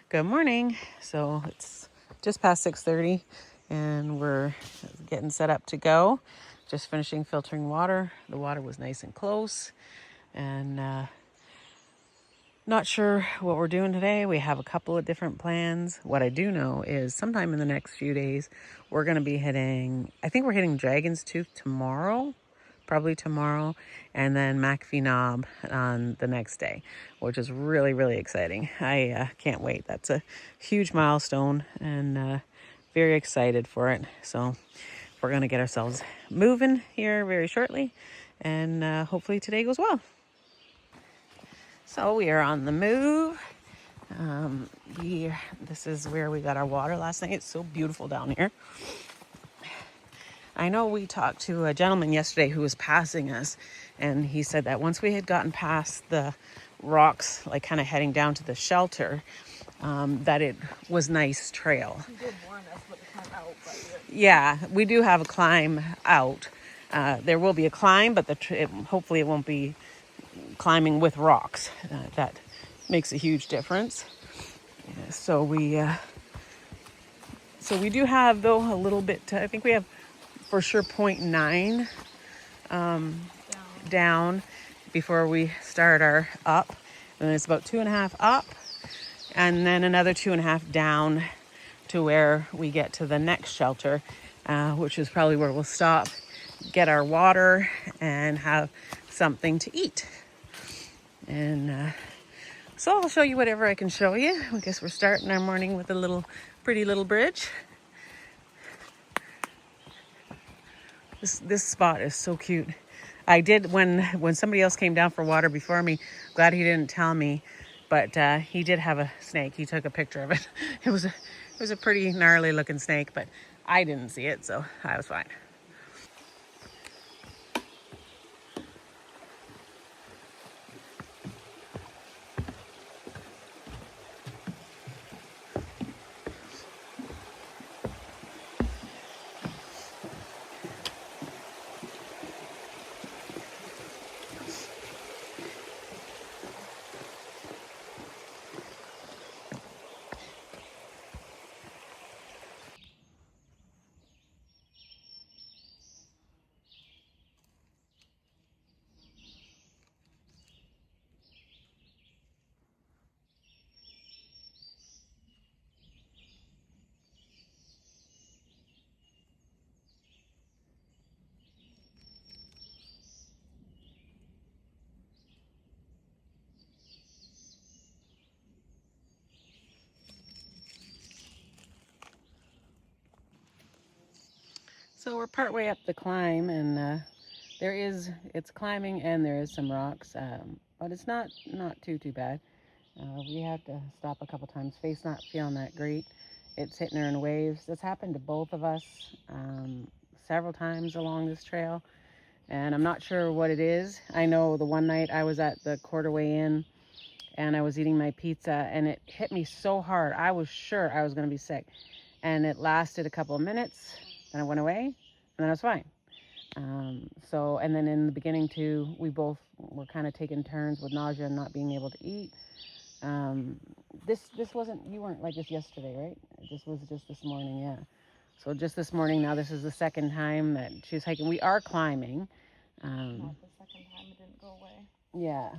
Good morning. So it's just past 6:30 and we're getting set up to go. Just finishing filtering water. The water was nice and close, and not sure what we're doing today. We have a couple of different plans. What I do know is sometime in the next few days, we're going to be I think we're hitting Dragon's Tooth tomorrow, probably tomorrow, and then McAfee Knob on the next day, which is really, really exciting. I can't wait. That's a huge milestone, and very excited for it. So we're going to get ourselves moving here very shortly, and hopefully today goes well. So we are on the move. This is where we got our water last night. It's so beautiful down here. I know we talked to a gentleman yesterday who was passing us, and he said that once we had gotten past the rocks, like kind of heading down to the shelter, that it was nice trail. He did warn us about the climb out, but Yeah, we do have a climb out. There will be a climb, but hopefully it won't be climbing with rocks. That makes a huge difference. So we do have, though, a little bit. I think we have for sure 0.9 down before we start our up, and then it's about 2.5 up, and then another 2.5 down to where we get to the next shelter, which is probably where we'll stop, get our water, and have something to eat. And so I'll show you whatever I can show you. I guess we're starting our morning with a pretty little bridge. This spot is so cute. I did, when somebody else came down for water before me, glad he didn't tell me, but he did have a snake. He took a picture of it. It was a pretty gnarly looking snake, but I didn't see it, so I was fine. So we're partway up the climb, and it's climbing, and there is some rocks, but it's not too bad. We had to stop a couple times. Faith's not feeling that great. It's hitting her in waves. This happened to both of us several times along this trail, and I'm not sure what it is. I know the one night I was at the Quarterway Inn, and I was eating my pizza, and it hit me so hard. I was sure I was going to be sick, and it lasted a couple of minutes, then it went away, and then I was fine. And then in the beginning too, we both were kind of taking turns with nausea and not being able to eat. This wasn't, you weren't like this yesterday, right? This was just this morning, yeah. So just this morning, now this is the second time that she's hiking. We are climbing. not the second time it didn't go away. Yeah,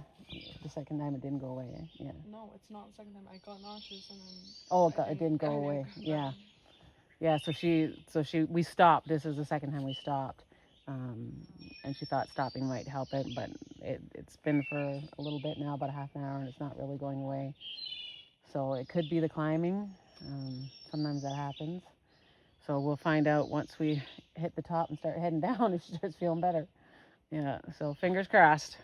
the second time it didn't go away, yeah. No, it's not the second time. I got nauseous and then. Oh, it didn't go away, yeah. Yeah, we stopped. This is the second time we stopped. And she thought stopping might help it, but it's been for a little bit now, about a half an hour, and it's not really going away. So it could be the climbing. Sometimes that happens. So we'll find out once we hit the top and start heading down if she starts feeling better. Yeah, so fingers crossed.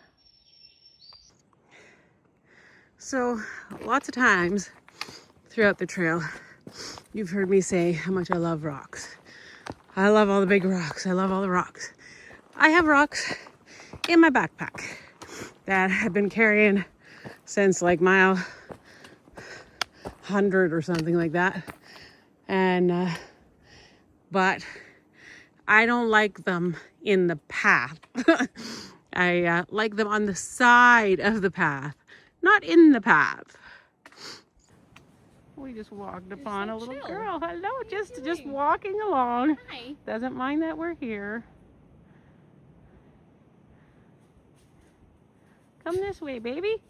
So lots of times throughout the trail, you've heard me say how much I love rocks. I love all the big rocks. I love all the rocks. I have rocks in my backpack that I've been carrying since like mile 100 or something like that. And, but I don't like them in the path. I like them on the side of the path, not in the path. We just walked upon so a little chill. girl. Hello, What are you just doing? walking along. Hi. Doesn't mind that we're here. Come this way, baby.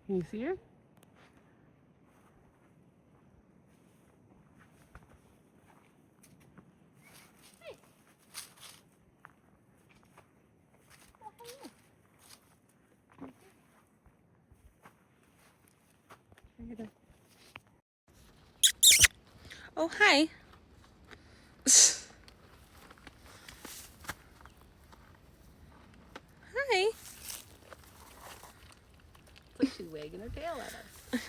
Can you see her? Oh, hi. Hi. It's like she's wagging her tail at us.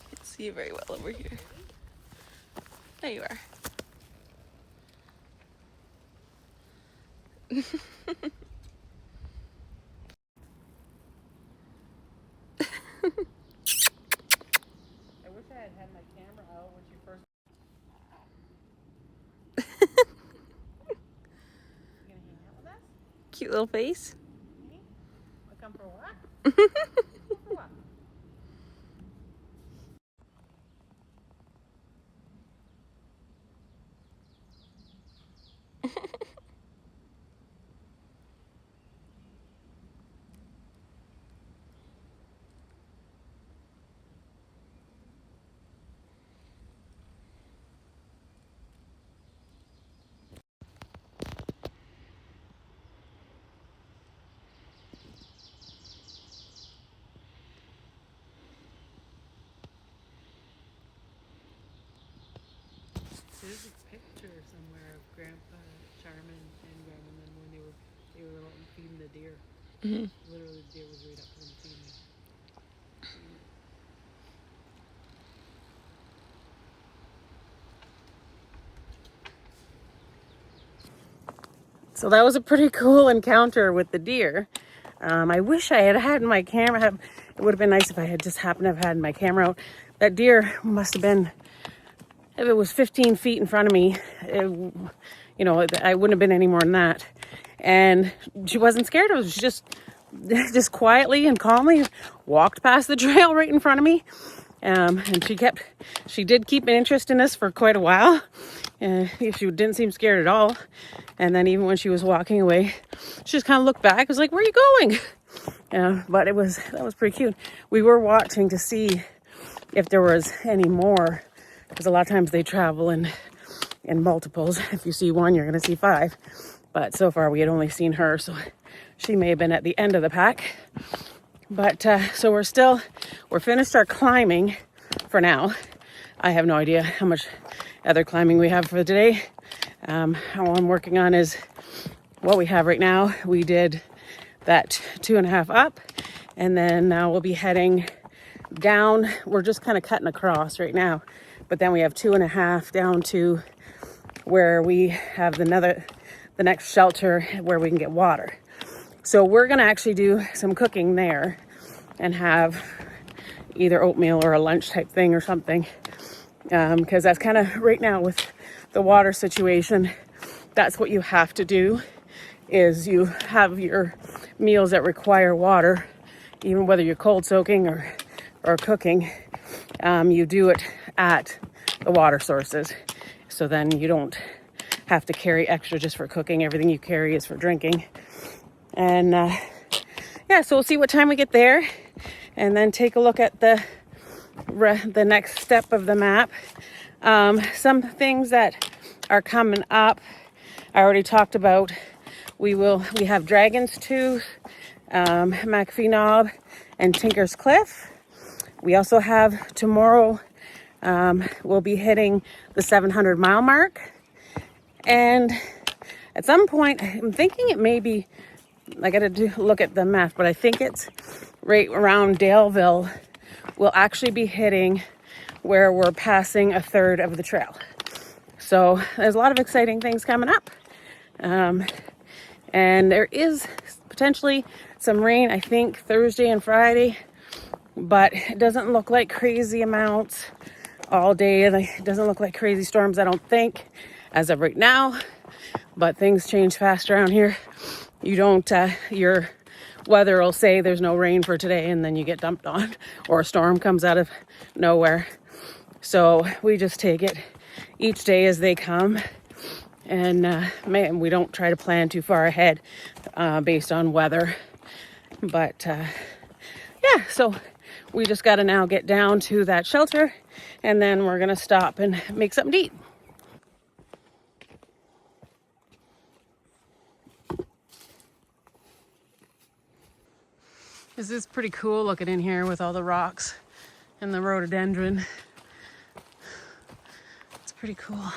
Can't see you very well over here. There you are. I wish I had my camera out when she first. You gonna hang out with us? Cute little face. Okay. Wanna come for a walk? Come for a walk. There's a picture somewhere of Grandpa Charmin and Grandma when they were out feeding the deer. Mhm. Literally, the deer was right up to them feeding them. So that was a pretty cool encounter with the deer. I wish I had had my camera. It would have been nice if I had just happened to have had my camera out. That deer must have been, if it was 15 feet in front of me, I wouldn't have been any more than that. And she wasn't scared. It was just quietly and calmly walked past the trail right in front of me. And she did keep an interest in us for quite a while. She didn't seem scared at all. And then even when she was walking away, she just kind of looked back. I was like, "Where are you going?" But that was pretty cute. We were watching to see if there was any more, because a lot of times they travel in multiples. If you see one, you're going to see five. But so far we had only seen her, so she may have been at the end of the pack. But so we're finished our climbing for now. I have no idea how much other climbing we have for today. All I'm working on is what we have right now. We did that 2.5 up, and then now we'll be heading down. We're just kind of cutting across right now, but then we have 2.5 down to where we have the next shelter where we can get water. So we're gonna actually do some cooking there and have either oatmeal or a lunch type thing or something, because that's kind of right now with the water situation, that's what you have to do, is you have your meals that require water, even whether you're cold soaking or cooking. You do it at the water sources, so then you don't have to carry extra just for cooking. Everything you carry is for drinking. And so we'll see what time we get there, and then take a look at the next step of the map. Some things that are coming up, I already talked about. We have Dragon's Tooth, McAfee Knob, and Tinker's Cliff. We also have tomorrow, we'll be hitting the 700-mile mark. And at some point, I'm thinking it may be, I got to look at the map, but I think it's right around Daleville. We'll actually be hitting where we're passing a third of the trail. So there's a lot of exciting things coming up. And there is potentially some rain, I think, Thursday and Friday, but it doesn't look like crazy amounts. all day. It doesn't look like crazy storms, I don't think, as of right now. But things change fast around here. You don't, your weather will say there's no rain for today, and then you get dumped on, or a storm comes out of nowhere. So we just take it each day as they come. And man, we don't try to plan too far ahead based on weather. But yeah, so we just got to now get down to that shelter, and then we're going to stop and make something to eat. This is pretty cool looking in here with all the rocks and the rhododendron. It's pretty cool.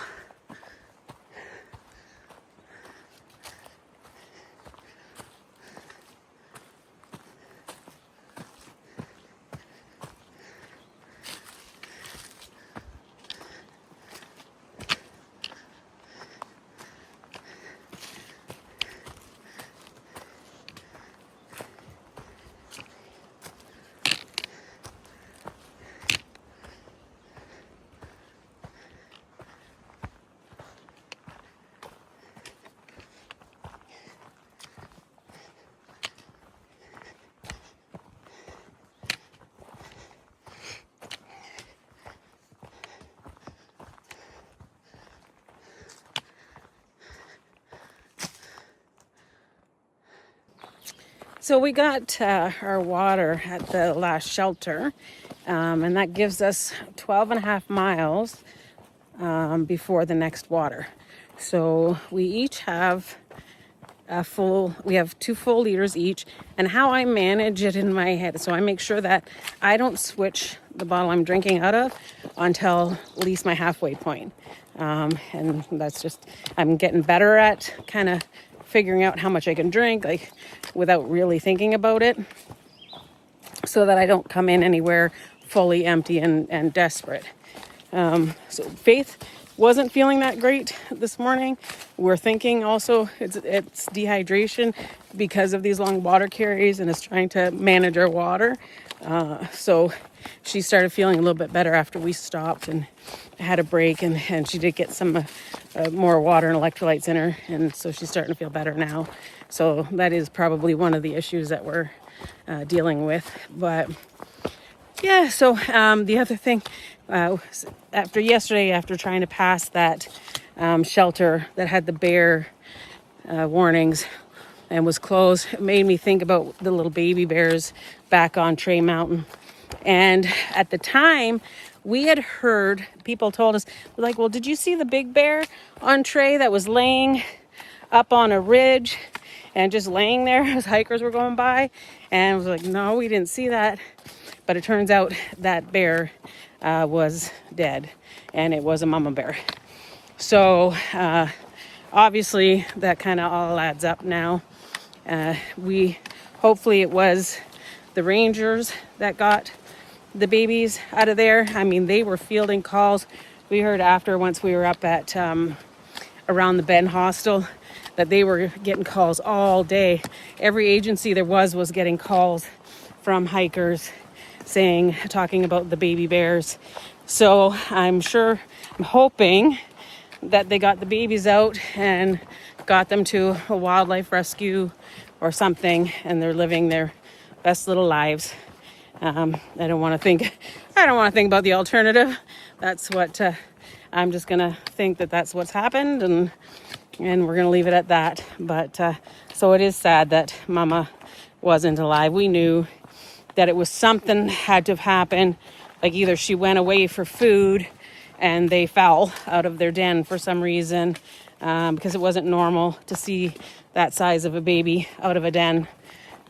So we got our water at the last shelter, and that gives us 12 and a half miles before the next water. So we each have we have 2 full liters each, and how I manage it in my head. So I make sure that I don't switch the bottle I'm drinking out of until at least my halfway point. And that's just, I'm getting better at kind of figuring out how much I can drink, like without really thinking about it, so that I don't come in anywhere fully empty and desperate. So Faith wasn't feeling that great this morning. We're thinking also it's dehydration because of these long water carries, and is trying to manage our water. So she started feeling a little bit better after we stopped and had a break, and she did get some more water and electrolytes in her, and so she's starting to feel better now. So that is probably one of the issues that we're dealing with. But yeah, so the other thing, after yesterday, after trying to pass that shelter that had the bear warnings and was closed, it made me think about the little baby bears back on Tray Mountain. And at the time, we had heard, people told us, like, well, did you see the big bear on Tray that was laying up on a ridge and just laying there as hikers were going by? And I was like, no, we didn't see that. But it turns out that bear was dead, and it was a mama bear. So obviously that kind of all adds up now. Hopefully it was the rangers that got the babies out of there. I mean, they were fielding calls. We heard after, once we were up at around the Ben hostel, that they were getting calls all day. Every agency there was getting calls from hikers talking about the baby bears. So I'm hoping that they got the babies out and got them to a wildlife rescue or something, and they're living their best little lives. I don't want to think about the alternative. That's what I'm just gonna think that's what's happened, and we're gonna leave it at that. But so it is sad that Mama wasn't alive. We knew that it was something had to have happened. Like either she went away for food and they fell out of their den for some reason, because it wasn't normal to see that size of a baby out of a den.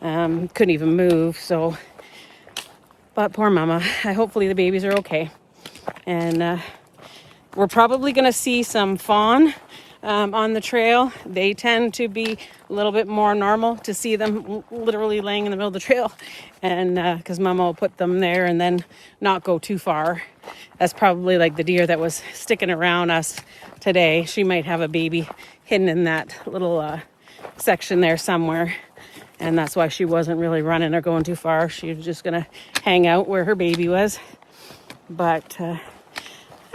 Couldn't even move. So, but poor Mama. Hopefully the babies are okay. And we're probably going to see some fawn on the trail. They tend to be a little bit more normal to see them literally laying in the middle of the trail, and because Mama will put them there and then not go too far. That's probably like the deer that was sticking around us today. She might have a baby hidden in that little section there somewhere, and that's why she wasn't really running or going too far. She was just gonna hang out where her baby was. But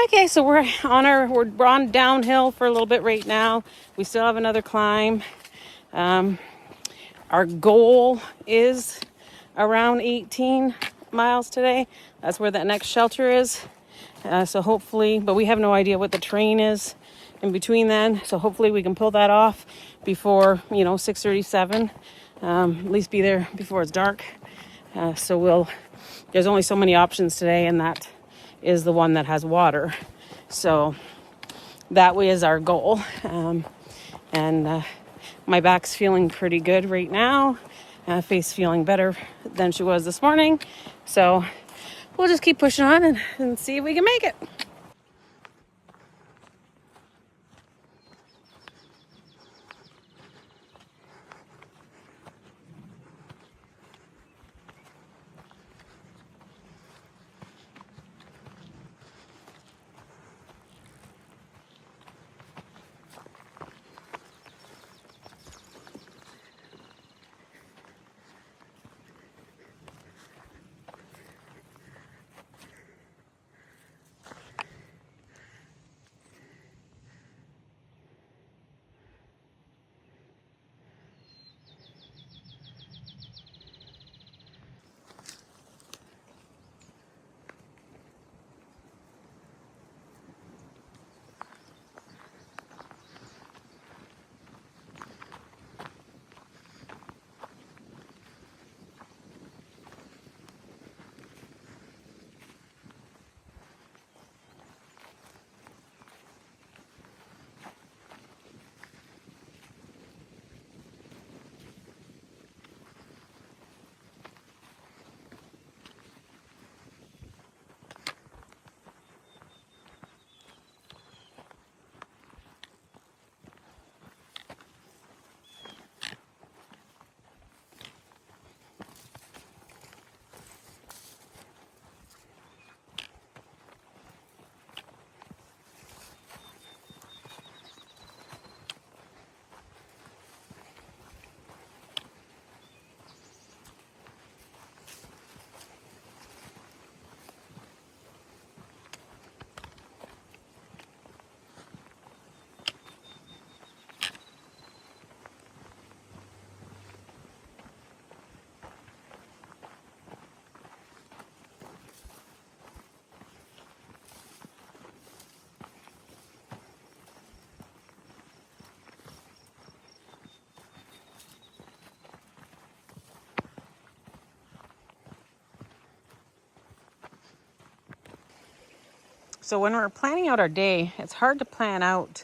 Okay, so we're on downhill for a little bit right now. We still have another climb. Our goal is around 18 miles today. That's where that next shelter is. So hopefully, but we have no idea what the terrain is in between then. So hopefully we can pull that off before 6:37. At least be there before it's dark. There's only so many options today, and that is the one that has water. So that way is our goal. And my back's feeling pretty good right now. Face feeling better than she was this morning. So we'll just keep pushing on and see if we can make it. So when we're planning out our day, it's hard to plan out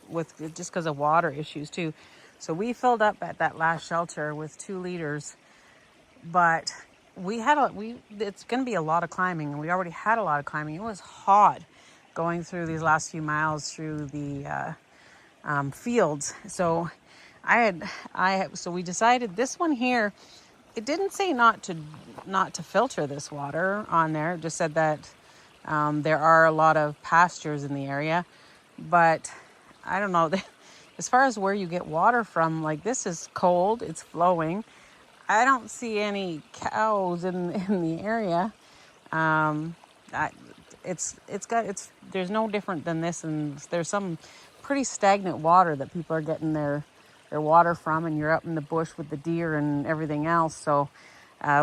with just because of water issues too. So we filled up at that last shelter with 2 liters, but it's going to be a lot of climbing, and we already had a lot of climbing. It was hot going through these last few miles through the fields. So so we decided this one here. It didn't say not to filter this water on there. It just said that there are a lot of pastures in the area, but I don't know. As far as where you get water from, like this is cold, it's flowing. I don't see any cows in the area. Um, I, there's no different than this, and there's some pretty stagnant water that people are getting their water from, and you're up in the bush with the deer and everything else. So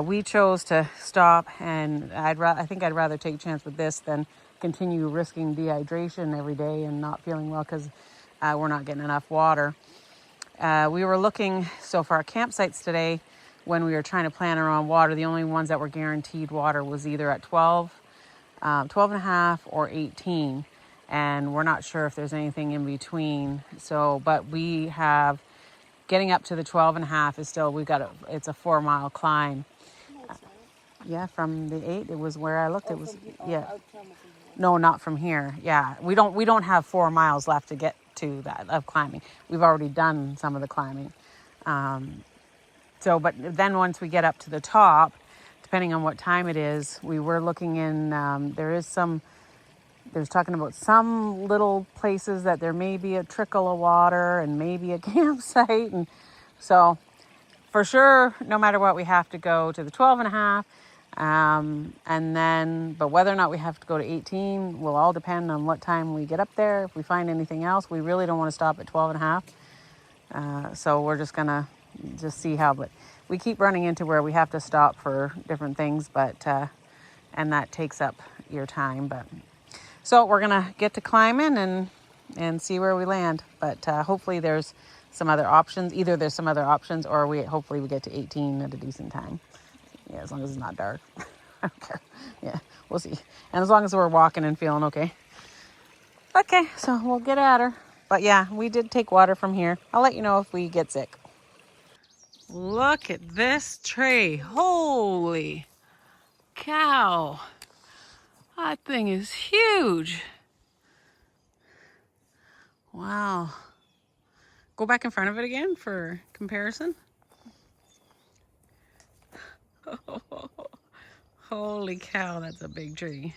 we chose to stop, and I think I'd rather take a chance with this than continue risking dehydration every day and not feeling well because we're not getting enough water. We were looking, so for our campsites today, when we were trying to plan around water, the only ones that were guaranteed water was either at 12 and a half or 18. And we're not sure if there's anything in between. So, but we have, getting up to the 12 and a half is still, it's a 4-mile climb. Yeah, from the 8, it was where I looked. It was, yeah. No, not from here. Yeah, we don't have 4 miles left to get to that of climbing. We've already done some of the climbing. But then once we get up to the top, depending on what time it is, we were looking in, there's talking about some little places that there may be a trickle of water and maybe a campsite. And so for sure, no matter what, we have to go to the 12 and a half. And then, but whether or not we have to go to 18 will all depend on what time we get up there. If we find anything else, we really don't want to stop at 12 and a half. So we're just gonna just see how, but we keep running into where we have to stop for different things, but, and that takes up your time. But so we're gonna get to climbing and see where we land. But hopefully there's some other options. Either there's some other options, or hopefully we get to 18 at a decent time. Yeah, as long as it's not dark. I don't care. Yeah, we'll see. And as long as we're walking and feeling okay. Okay, so we'll get at her. But yeah, we did take water from here. I'll let you know if we get sick. Look at this tree. Holy cow. That thing is huge. Wow. Go back in front of it again for comparison. Holy cow, that's a big tree.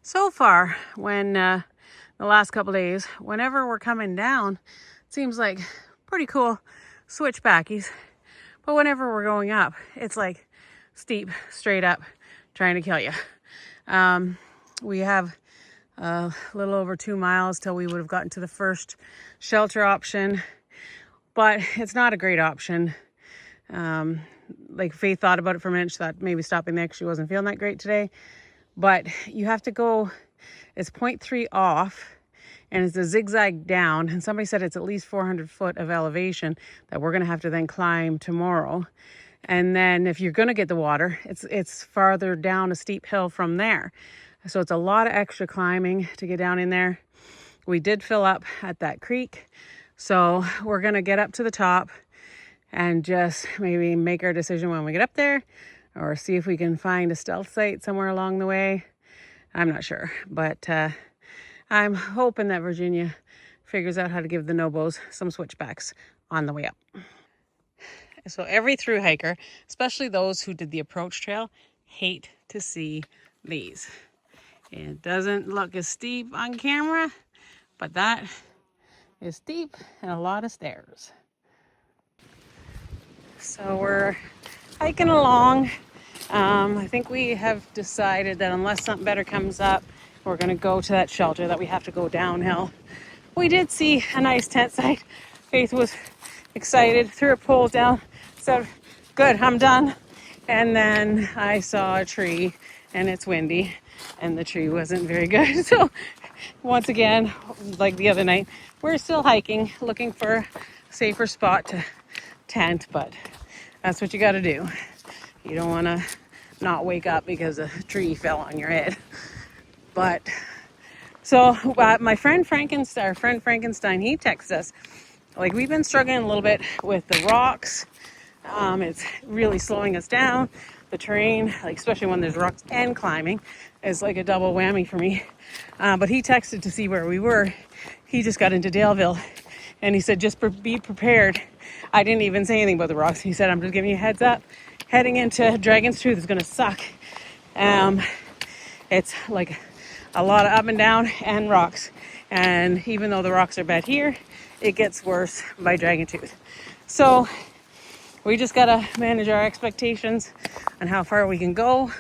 So far, when the last couple days, whenever we're coming down, it seems like pretty cool switchbackies. But whenever we're going up, it's like steep, straight up, trying to kill you. We have a little over 2 miles till we would have gotten to the first shelter option, but it's not a great option. Like Faith thought about it for a minute. She thought maybe stopping there because she wasn't feeling that great today. But you have to go, it's 0.3 off, and it's a zigzag down. And somebody said it's at least 400 foot of elevation that we're going to have to then climb tomorrow. And then if you're going to get the water, it's farther down a steep hill from there. So it's a lot of extra climbing to get down in there. We did fill up at that creek. So we're going to get up to the top and just maybe make our decision when we get up there, or see if we can find a stealth site somewhere along the way. I'm not sure, but I'm hoping that Virginia figures out how to give the Nobos some switchbacks on the way up. So every through hiker, especially those who did the approach trail, hate to see these. It doesn't look as steep on camera, but that is steep and a lot of stairs. So we're hiking along. I think we have decided that unless something better comes up, we're going to go to that shelter that we have to go downhill. We did see a nice tent site. Faith was excited, threw her pole down, said, "Good, I'm done." And then I saw a tree, and it's windy, and the tree wasn't very good. So once again, like the other night, we're still hiking, looking for a safer spot to tent, but that's what you got to do. You don't want to not wake up because a tree fell on your head. But so my friend Frankenstein, he texted us. Like, we've been struggling a little bit with the rocks. It's really slowing us down. The terrain, like especially when there's rocks and climbing, is like a double whammy for me. But he texted to see where we were. He just got into Daleville, and he said, just be prepared. I didn't even say anything about the rocks. He said, I'm just giving you a heads up. Heading into Dragon's Tooth is going to suck. It's like a lot of up and down and rocks. And even though the rocks are bad here, it gets worse by Dragon Tooth. So we just got to manage our expectations on how far we can go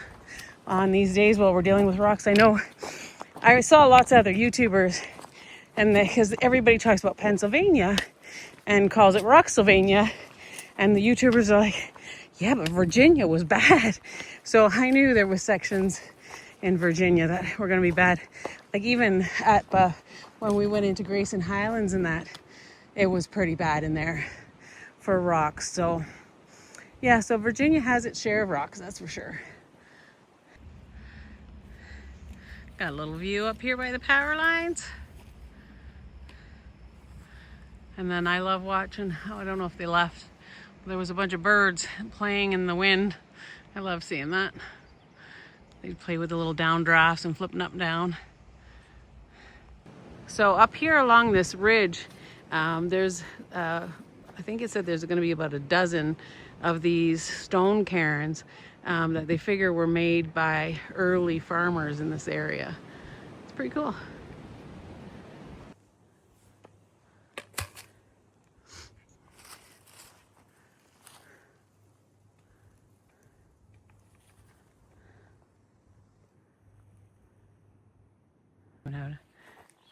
on these days while we're dealing with rocks. I know I saw lots of other YouTubers, and because everybody talks about Pennsylvania and calls it Rocksylvania, and the YouTubers are like, yeah, but Virginia was bad. So I knew there was sections in Virginia that were going to be bad. Like even at when we went into Grayson Highlands and that, it was pretty bad in there for rocks. So yeah, so Virginia has its share of rocks, that's for sure. Got a little view up here by the power lines. And then I love watching, I don't know if they left. There was a bunch of birds playing in the wind. I love seeing that. They play with the little downdrafts and flipping up and down. So up here along this ridge, there's, I think it said there's going to be about a dozen of these stone cairns that they figure were made by early farmers in this area. It's pretty cool. out.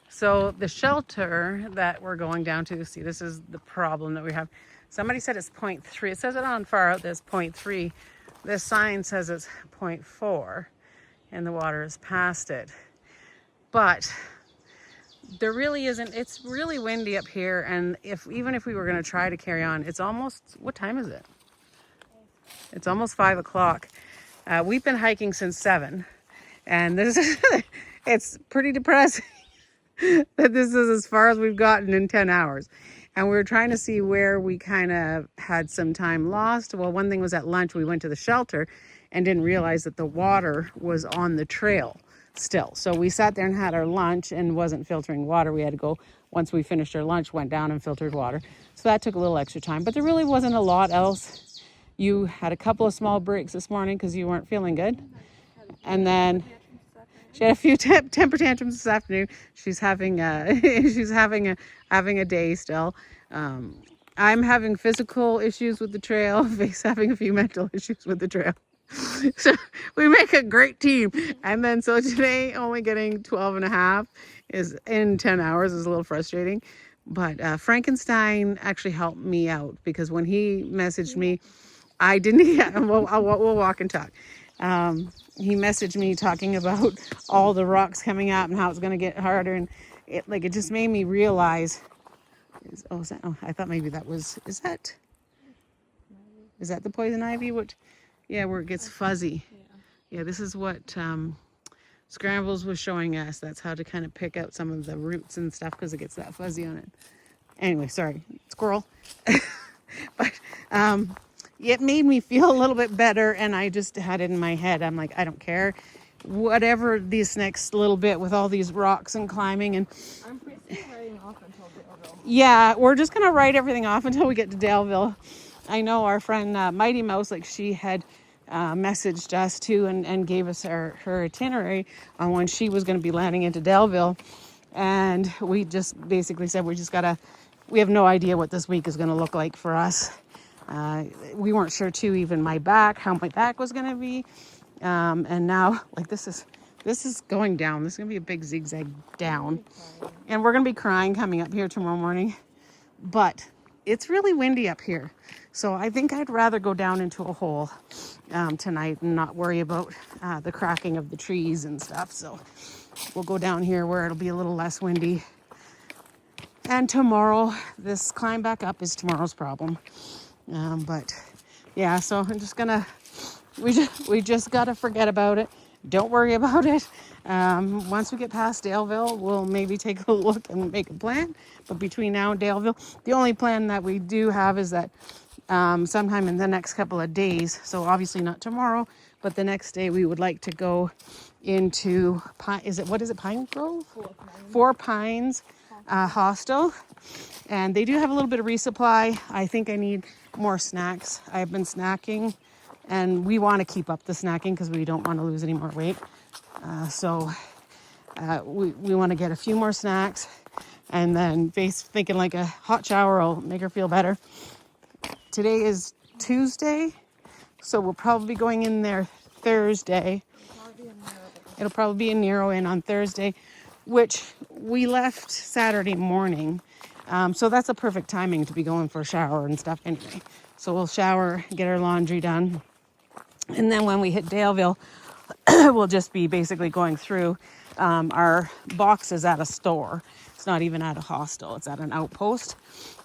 So the shelter that we're going down to, see, this is the problem that we have. Somebody said it's 0.3. It says it on far out there's 0.3. This sign says it's 0.4 and the water is past it. But there really isn't, it's really windy up here, and even if we were going to try to carry on, it's almost, what time is it? It's almost 5 o'clock. We've been hiking since 7, and this is, it's pretty depressing that this is as far as we've gotten in 10 hours. And we were trying to see where we kind of had some time lost. Well, one thing was at lunch, we went to the shelter and didn't realize that the water was on the trail still. So we sat there and had our lunch and wasn't filtering water. We had to go, once we finished our lunch, went down and filtered water. So that took a little extra time, but there really wasn't a lot else. You had a couple of small breaks this morning because you weren't feeling good. And then she had a few temper tantrums this afternoon. She's having a day still. I'm having physical issues with the trail. Faye's having a few mental issues with the trail. So we make a great team. And then so today only getting 12 and a half is in 10 hours is a little frustrating. But Frankenstein actually helped me out because when he messaged me, I didn't, yeah, we'll walk and talk. He messaged me talking about all the rocks coming up and how it's going to get harder. And it just made me realize, I thought maybe that was, is that the poison ivy? Yeah, where it gets fuzzy. Yeah, this is what Scrambles was showing us. That's how to kind of pick out some of the roots and stuff because it gets that fuzzy on it. Anyway, sorry, squirrel. But it made me feel a little bit better, and I just had it in my head. I'm like, I don't care. Whatever this next little bit with all these rocks and climbing and... I'm basically writing off until Daleville. Yeah, we're just going to write everything off until we get to Daleville. I know our friend Mighty Mouse, like she had messaged us too and gave us her itinerary on when she was going to be landing into Daleville. And we just basically said we have no idea what this week is going to look like for us. We weren't sure too, even how my back was going to be. And now, like, this is going down. This is going to be a big zigzag down. And we're going to be crying coming up here tomorrow morning. But it's really windy up here. So I think I'd rather go down into a hole tonight and not worry about the cracking of the trees and stuff. So we'll go down here where it'll be a little less windy. And tomorrow, this climb back up is tomorrow's problem. But yeah, so I'm just gonna, we just gotta forget about it. Don't worry about it. Once we get past Daleville, we'll maybe take a look and make a plan. But between now and Daleville, the only plan that we do have is that sometime in the next couple of days, so obviously not tomorrow, but the next day we would like to go into, Pine Grove? Four Pines Hostel. And they do have a little bit of resupply. I think I need more snacks. I've been snacking, and we want to keep up the snacking because we don't want to lose any more weight. So we want to get a few more snacks, and then Faye's thinking like a hot shower will make her feel better. Today is Tuesday, so we'll probably be going in there Thursday. It'll probably be a Nero Inn on Thursday, which we left Saturday morning. So that's a perfect timing to be going for a shower and stuff anyway. So we'll shower, get our laundry done. And then when we hit Daleville, we'll just be basically going through our boxes at a store. It's not even at a hostel, it's at an outpost.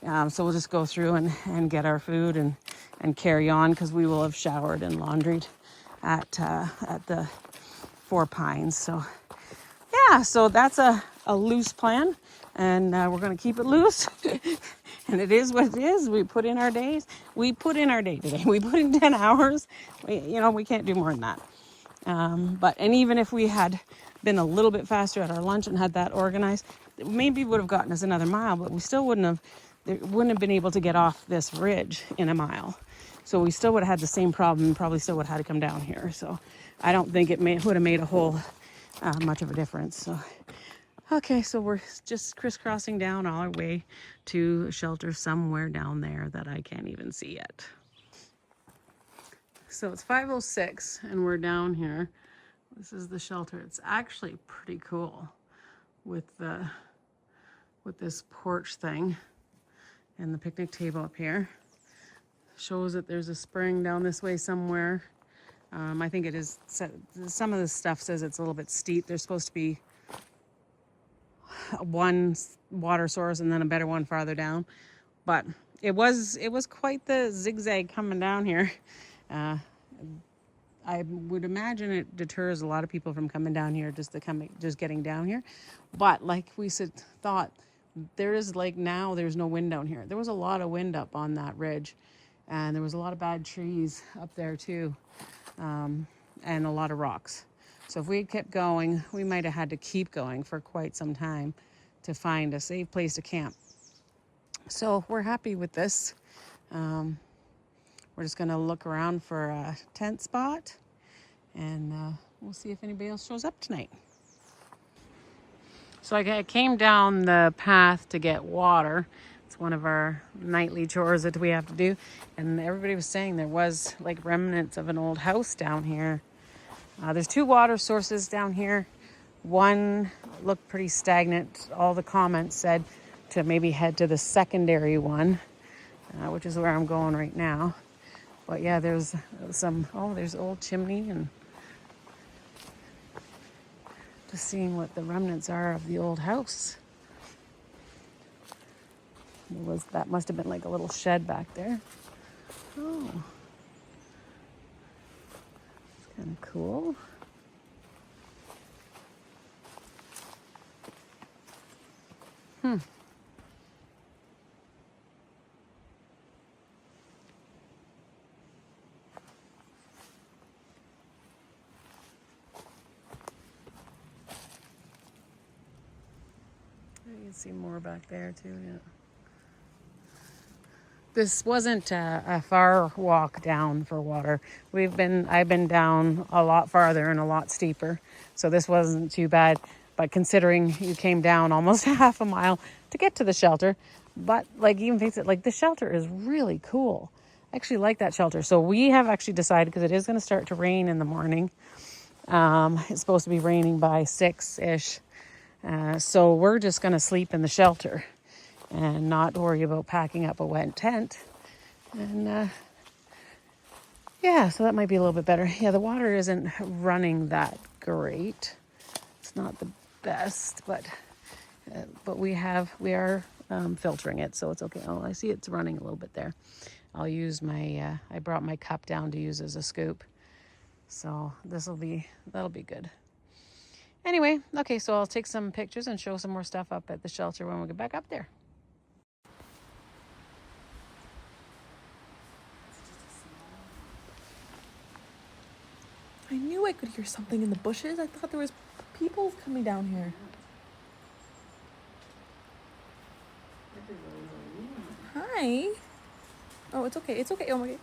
So we'll just go through and get our food and carry on because we will have showered and laundried at the Four Pines. So yeah, so that's a loose plan, and we're going to keep it loose. And it is what it is. We put in our days. We put in our day today. We put in 10 hours. We can't do more than that. And even if we had been a little bit faster at our lunch and had that organized, maybe would have gotten us another mile, but we still wouldn't have been able to get off this ridge in a mile. So we still would have had the same problem and probably still would have had to come down here. So I don't think it would have made a whole much of a difference. So okay, so we're just crisscrossing down all our way to a shelter somewhere down there that I can't even see yet. So it's 5:06 and we're down here. This is the shelter. It's actually pretty cool. with this porch thing and the picnic table up here. Shows that there's a spring down this way somewhere. I think it is, some of the stuff says it's a little bit steep. There's supposed to be one water source and then a better one farther down. But it was quite the zigzag coming down here. I would imagine it deters a lot of people from coming down here, just getting down here. But like we thought, there's no wind down here. There was a lot of wind up on that ridge, and there was a lot of bad trees up there too, and a lot of rocks. So if we had kept going, we might have had to keep going for quite some time to find a safe place to camp. So we're happy with this. We're just going to look around for a tent spot, and we'll see if anybody else shows up tonight. So I came down the path to get water. It's one of our nightly chores that we have to do. And everybody was saying there was like remnants of an old house down here. There's 2 water sources down here. One looked pretty stagnant. All the comments said to maybe head to the secondary one, which is where I'm going right now. But yeah, there's there's old chimney, and just seeing what the remnants are of the old house. That must have been like a little shed back there. Oh, it's kind of cool. You can see more back there too, yeah. This wasn't a far walk down for water. I've been down a lot farther and a lot steeper, so this wasn't too bad. But considering you came down almost half a mile to get to the shelter, but like even face it, like the shelter is really cool. I actually like that shelter. So we have actually decided, because it is going to start to rain in the morning. It's supposed to be raining by 6-ish. So we're just going to sleep in the shelter and not worry about packing up a wet tent. And yeah, so that might be a little bit better. Yeah, the water isn't running that great. It's not the best, but we are filtering it, so it's okay. Oh, I see it's running a little bit there. I'll use my, I brought my cup down to use as a scoop. So that'll be good. Anyway, okay, so I'll take some pictures and show some more stuff up at the shelter when we get back up there. I knew I could hear something in the bushes. I thought there was people coming down here. Hi. Oh, it's okay. It's okay. Oh my God.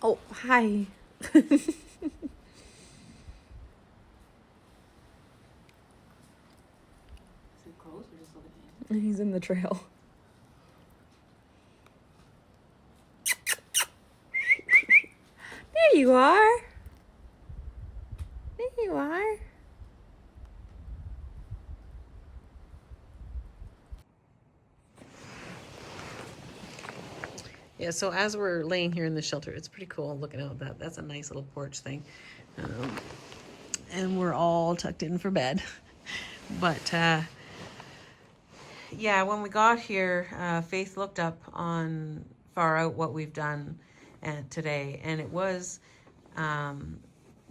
Oh, hi. Is it close or just looking at you? He's in the trail. There you are. There you are. Yeah, so as we're laying here in the shelter, it's pretty cool looking out. That's a nice little porch thing. And we're all tucked in for bed. But yeah, when we got here, Faith looked up on Far Out what we've done today, and it was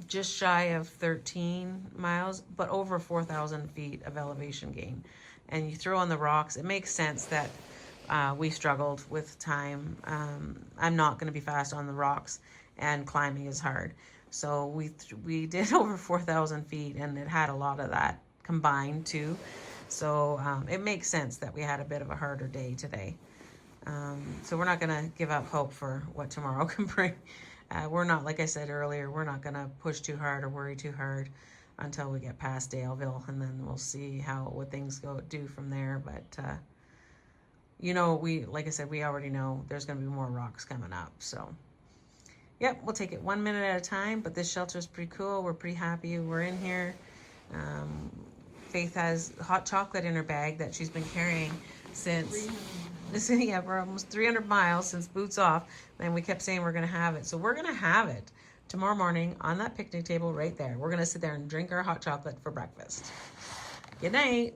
just shy of 13 miles, but over 4,000 feet of elevation gain. And you throw on the rocks, it makes sense that we struggled with time. I'm not going to be fast on the rocks, and climbing is hard. So we did over 4,000 feet, and it had a lot of that combined too. So it makes sense that we had a bit of a harder day today. So we're not going to give up hope for what tomorrow can bring. We're not, like I said earlier, we're not going to push too hard or worry too hard until we get past Daleville, and then we'll see what things do from there. But you know, like I said, we already know there's going to be more rocks coming up. So yep, we'll take it 1 minute at a time. But this shelter is pretty cool. We're pretty happy we're in here. Faith has hot chocolate in her bag that she's been carrying since. Yeah, for almost 300 miles since boots off. And we kept saying we're going to have it. So we're going to have it tomorrow morning on that picnic table right there. We're going to sit there and drink our hot chocolate for breakfast. Good night.